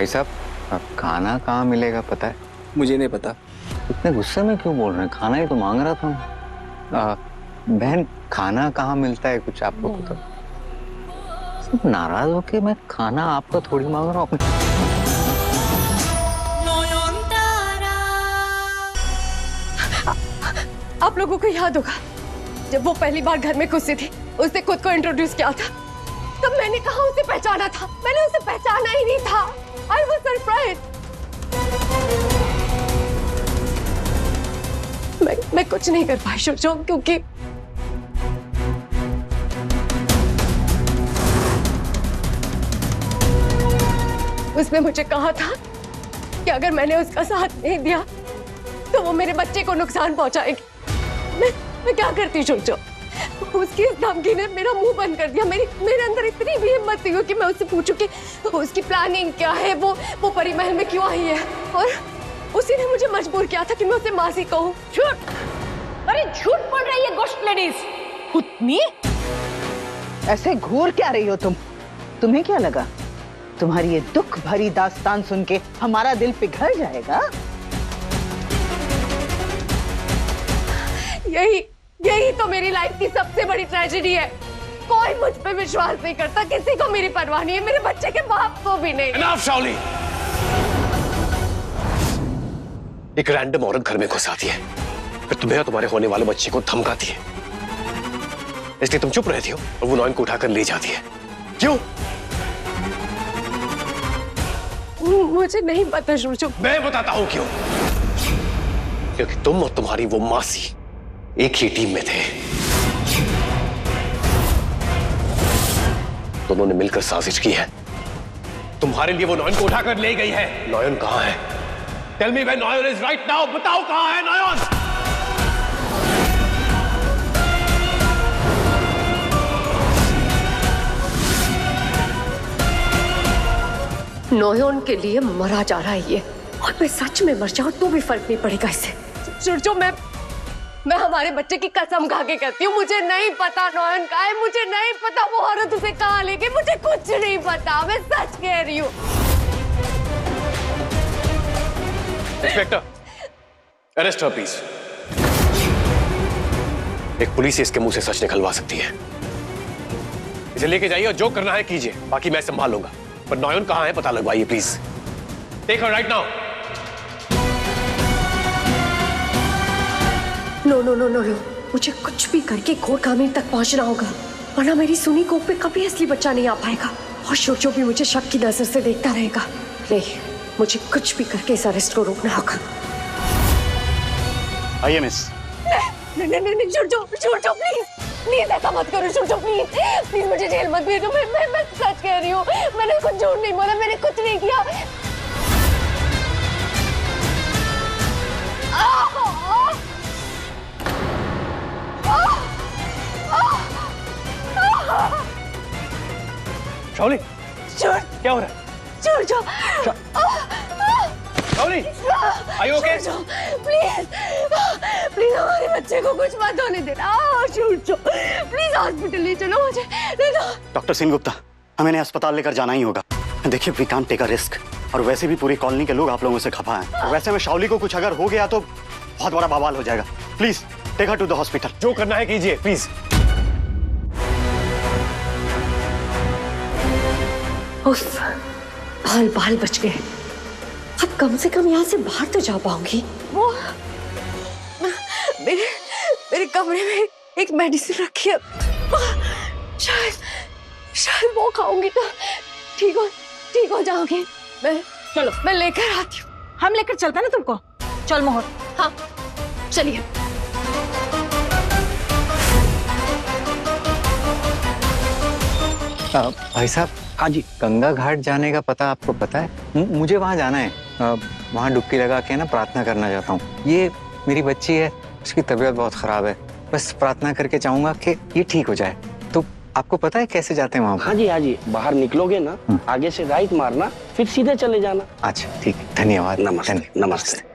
भाई साहब, अब खाना कहाँ मिलेगा पता है? मुझे नहीं पता। इतने गुस्से में क्यों बोल रहे हैं? खाना ही तो मांग रहा था। बहन, खाना कहाँ मिलता है कुछ आपको पता? सब नाराज होके मैं खाना आपका थोड़ी मांग रहा हूँ। आप लोगों को याद होगा जब वो पहली बार घर में घुसी थी, उसने खुद को इंट्रोड्यूस किया था, तब मैंने कहा उसे पहचाना था। मैंने उसे पहचाना ही नहीं था। I was surprised. मैं कुछ नहीं कर पाई शुरजो, क्योंकि उसने मुझे कहा था कि अगर मैंने उसका साथ नहीं दिया तो वो मेरे बच्चे को नुकसान पहुंचाएगी। मैं क्या करती शुरजो? उसकी इस धमकी ने मेरा मुंह बंद कर दिया। मेरे अंदर इतनी भी हिम्मत नहीं हुई कि मैं उससे पूछूं कि उसकी प्लानिंग क्या है, वो परी महल में क्यों आई है, और उसी ने मुझे मजबूर किया था कि मैं उसे मासी कहूं। झूठ! अरे झूठ बोल रही है गोश्त लेडीज। कुतनी, ऐसे घूर क्या रही हो तुम? तुम्हें क्या लगा तुम्हारी ये दुख भरी दास्तान सुन के हमारा दिल पिघल जाएगा? यही तो मेरी लाइफ की सबसे बड़ी ट्रेजेडी है। कोई मुझ पे विश्वास नहीं करता, किसी को मेरी परवाह नहीं है, मेरे बच्चे के बाप को भी नहीं। Enough, शाओली। एक रैंडम औरत घर में घुस आती है, फिर तुम्हें और तुम्हारे होने वाले बच्चे को धमकाती है, इसलिए तुम चुप रहती हो और वो नॉयन को उठाकर ले जाती है। क्यों? मुझे नहीं पता शुरजो। मैं बताता हूं क्यों। क्योंकि तुम और तुम्हारी वो मासी एक ही टीम में थे। दोनों ने मिलकर साजिश की है। तुम्हारे लिए वो नॉयन को उठाकर ले गई है। नॉयन कहां है? Tell me where Noyon is right now. बताओ कहां है नॉयन? नॉयन के लिए मरा जा रहा है ये, और मैं सच में मर जाऊं तो भी फर्क नहीं पड़ेगा इससे। शुरजो, मैं हमारे बच्चे की कसम खा के कहती हूँ, मुझे नहीं पता नॉयन कहाँ है, मुझे नहीं पता वो औरत उसे कहाँ लेके, मुझे कुछ नहीं पता, मैं सच कह रही हूँ। Inspector, arrest her please. एक पुलिस इसके मुंह से सच निकलवा सकती है। इसे लेके जाइए और जो करना है कीजिए, बाकी मैं संभाल लूंगा। पर नॉयन कहाँ है पता लगवाइए please. Take her right now. No, मुझे कुछ भी करके घोर कामिल तक पहुंचना होगा, वरना मेरी सुनी कोख पे कभी असली बच्चा नहीं आ पाएगा, और शुरजो भी मुझे शक की नजर से देखता रहेगा। नहीं, मुझे कुछ भी करके इस अरेस्ट को रोकना होगा। आइए मिस। नहीं, शुरजो प्लीज ऐसा मत करो शुरजो, प्लीज मुझे जेल मत भेजो। मैं सच कह रही हूँ, मैंने कुछ झूठ नहीं बोला, मैंने कुछ नहीं किया। शाओली, क्या हो रहा है? शुरजो, शाओली, are you okay? प्लीज हमारे बच्चे को कुछ मत होने देना। शुरजो, प्लीज हॉस्पिटल ले चलो मुझे। डॉक्टर सिंह गुप्ता, हमें इन्हें अस्पताल लेकर जाना ही होगा। देखिए, we can't take a risk, और वैसे भी पूरी कॉलोनी के लोग आप लोगों से खफा हैं। वैसे में शाओली को कुछ अगर हो गया तो बहुत बड़ा बवाल हो जाएगा। Please take her to the hospital. जो करना है कीजिए प्लीज। उफ, बाल बच गए। अब कम से कम यहाँ से बाहर तो जा पाऊंगी। वो मेरे कमरे में एक मेडिसिन रखी है, शायद वो खाऊंगी तो ठीक हो जाओगी। मैं लेकर आती हूँ। हम लेकर चलते हैं ना तुमको। चल मोहर। हाँ, चलिए। भाई साहब, हाँ जी, गंगा घाट जाने का पता आपको पता है? मुझे वहाँ जाना है। वहाँ डुबकी लगा के ना प्रार्थना करना चाहता हूँ। ये मेरी बच्ची है, उसकी तबीयत बहुत खराब है, बस प्रार्थना करके चाहूंगा कि ये ठीक हो जाए। तो आपको पता है कैसे जाते हैं वहाँ? हाँ जी, बाहर निकलोगे ना, आगे से राइट मारना, फिर सीधे चले जाना। अच्छा ठीक है, धन्यवाद। नमस्ते।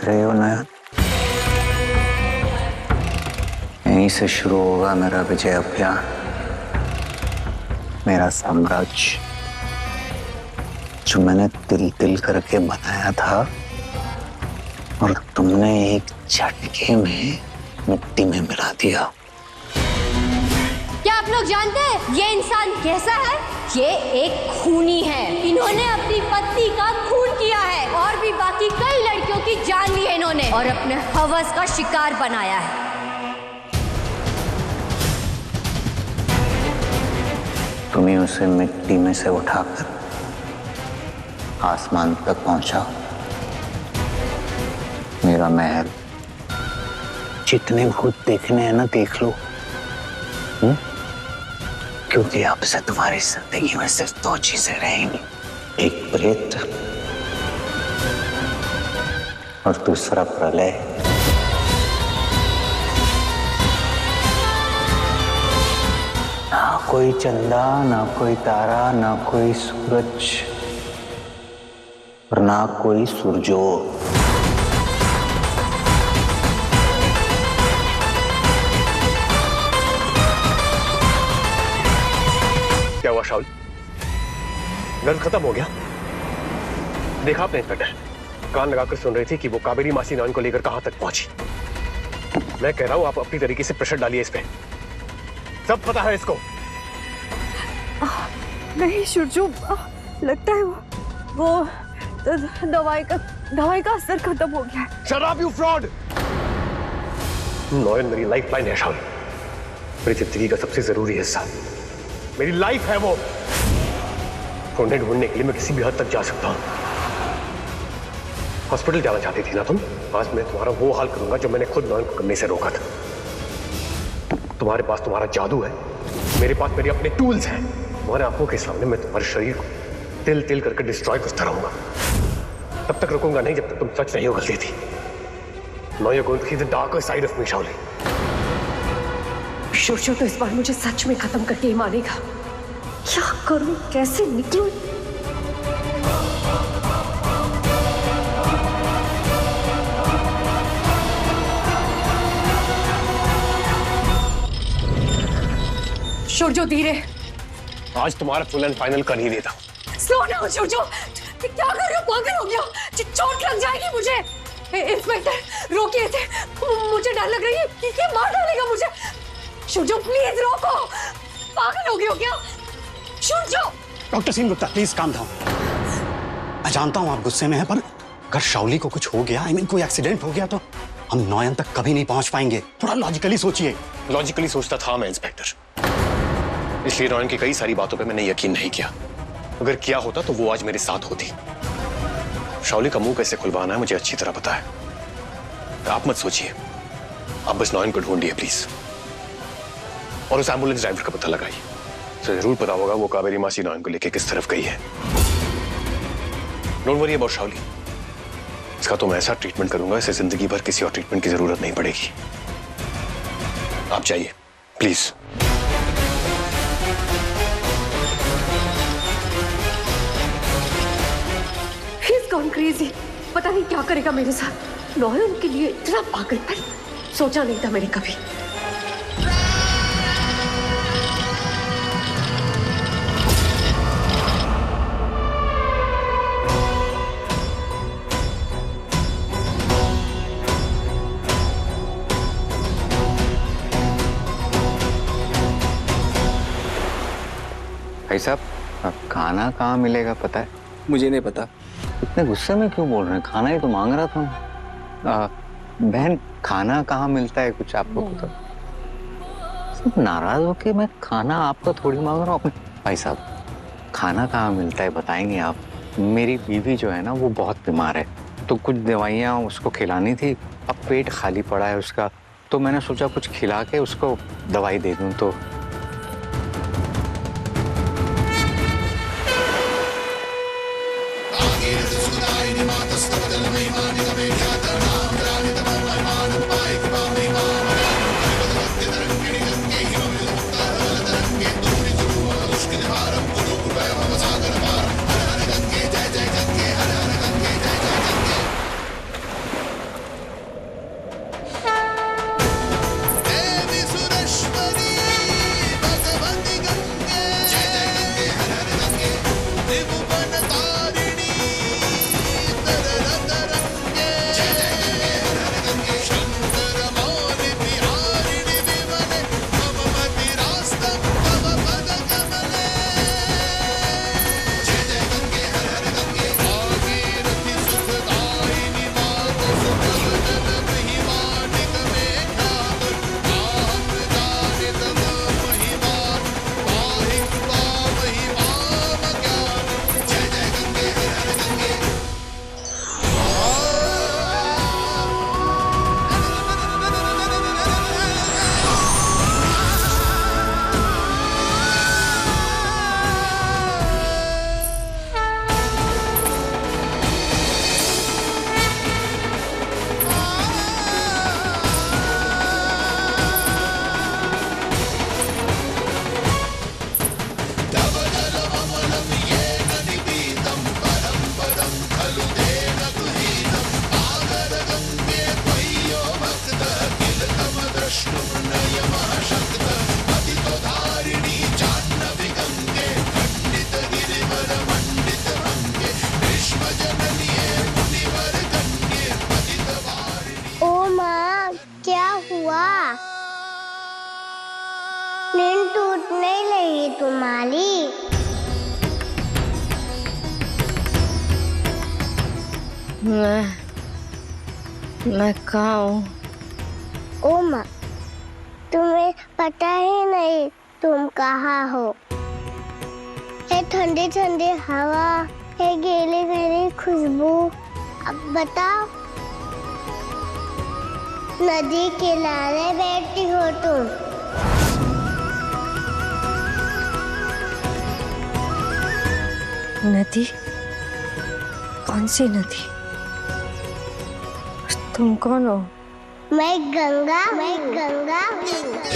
देख रहे हो नयन, यहीं से शुरू होगा मेरा विजय अभियान, मेरा साम्राज्य जो मैंने तिल तिल करके बनाया था और तुमने एक झटके में मिट्टी में मिला दिया। क्या आप लोग जानते हैं ये इंसान कैसा है? ये एक खूनी है। इन्होंने अपनी पत्नी का खून किया है और भी बाकी कई लड़कियों की जान ली है इन्होंने और अपने हवस का शिकार बनाया है। तुम्हें उसे मिट्टी में से उठाकर आसमान तक पहुंचा। मेरा महल, जितने भूत देखने हैं ना देख लो, क्योंकि अब से तुम्हारी जिंदगी में सिर्फ दो चीजें रहेंगी, एक प्रेत और दूसरा प्रलय। ना कोई चंदा, ना कोई तारा, ना कोई सूरज और ना कोई सूरजो। क्या हुआ शाउल? दर्द खत्म हो गया? देखा आपने इंस्पेक्टर, कान लगाकर सुन रही थी कि वो कावेरी मासी नॉन को लेकर कहां तक पहुंची। मैं कह रहा हूं आप अपनी तरीके से प्रेशर डालिए इस पे, सब पता है इसको। नहीं सुरजो, लगता है वो दवाई का असर खत्म हो गया है। Shut up you fraud! Noyon मेरी लाइफ लाइन है शाउल, मेरी जिंदगी का सबसे जरूरी हिस्सा, मेरी लाइफ है वो। उन्हें ढूंढने के लिए मैं किसी भी हद तक जा सकता हूं। हॉस्पिटल जाना चाहती थी ना तुम? आज मैं तुम्हारा वो हाल करूंगा जो मैंने खुद नॉयन को करने से रोका था। तुम्हारे पास तुम्हारा जादू है, मेरे पास मेरे अपने टूल्स हैं। तुम्हारे आंखों के सामने मैं तुम्हारे शरीर को तिल तिल करके डिस्ट्रॉय करता रहूंगा। तब तक रुकूंगा नहीं जब तक तुम सच नहीं उगल देती। Now you're going to see the darker side of me, शाउली। सुरजो तो इस बार मुझे सच में खत्म करके ही मानेगा। क्या करूं, कैसे निकलूं? सुरजो धीरे, आज तुम्हारा फुल एंड फाइनल कर ही देता। स्लो डाउन सुरजो, क्या कर रहे हो? पागल हो गया, चोट लग जाएगी मुझे। इंस्पेक्टर रोकिए थे, मुझे डर लग रही है कि ये मार डालेगा मुझे। सुरजो प्लीज रोको, पागल हो गए हो क्या? Surjo! Doctor Singh Gupta please calm down. मैं जानता हूं आप गुस्से में हैं, पर अगर शाउली को कुछ हो गया, कोई एक्सीडेंट हो गया तो हम नॉयन तक कभी नहीं पहुंच पाएंगे। थोड़ा लॉजिकली सोचिए। लॉजिकली सोचता था मैं इंस्पेक्टर, इसलिए नॉयन की कई सारी बातों पे मैंने यकीन नहीं किया। अगर किया होता तो वो आज मेरे साथ होती। शाउली का मुंह कैसे खुलवाना है मुझे अच्छी तरह पता है। आप मत सोचिए, आप बस नॉयन को ढूंढिए प्लीज, और उस एम्बुलेंस ड्राइवर का पता लगाइए। तो जरूर पता होगा वो कावेरी मासी नॉयन को लेके किस तरफ गई है। डोंट वरी अबाउट शाउली, इसका तो मैं ऐसा ट्रीटमेंट करूंगा, इसे जिंदगी भर किसी और ट्रीटमेंट की जरूरत नहीं पड़ेगी। आप जाइए प्लीज। क्रेजी, पता नहीं क्या करेगा मेरे साथ। नॉयन के लिए इतना पागलपन सोचा नहीं था मैंने कभी। भाई साहब, खाना कहाँ मिलेगा पता है? मुझे नहीं पता। इतने गुस्से में क्यों बोल रहे हैं? खाना ही तो मांग रहा था। बहन, खाना कहाँ मिलता है कुछ आपको पता? सब नाराज होके मैं खाना आपका थोड़ी मांग रहा हूँ अपने। भाई साहब, खाना कहाँ मिलता है बताएंगे आप? मेरी बीवी जो है ना वो बहुत बीमार है, तो कुछ दवाइयाँ उसको खिलानी थी। अब पेट खाली पड़ा है उसका, तो मैंने सोचा कुछ खिला के उसको दवाई दे दूँ। तो रही तुम्हारी? मैं कहाँ हूँ? ओ माँ, तुम्हें पता ही नहीं तुम कहाँ हो। है ठंडी ठंडी हवा, है गीली गीली खुशबू। अब बताओ, नदी किनारे बैठी हो तुम। नदी? कौन सी नदी? तुम कौन हो? मैं गंगा हूँ।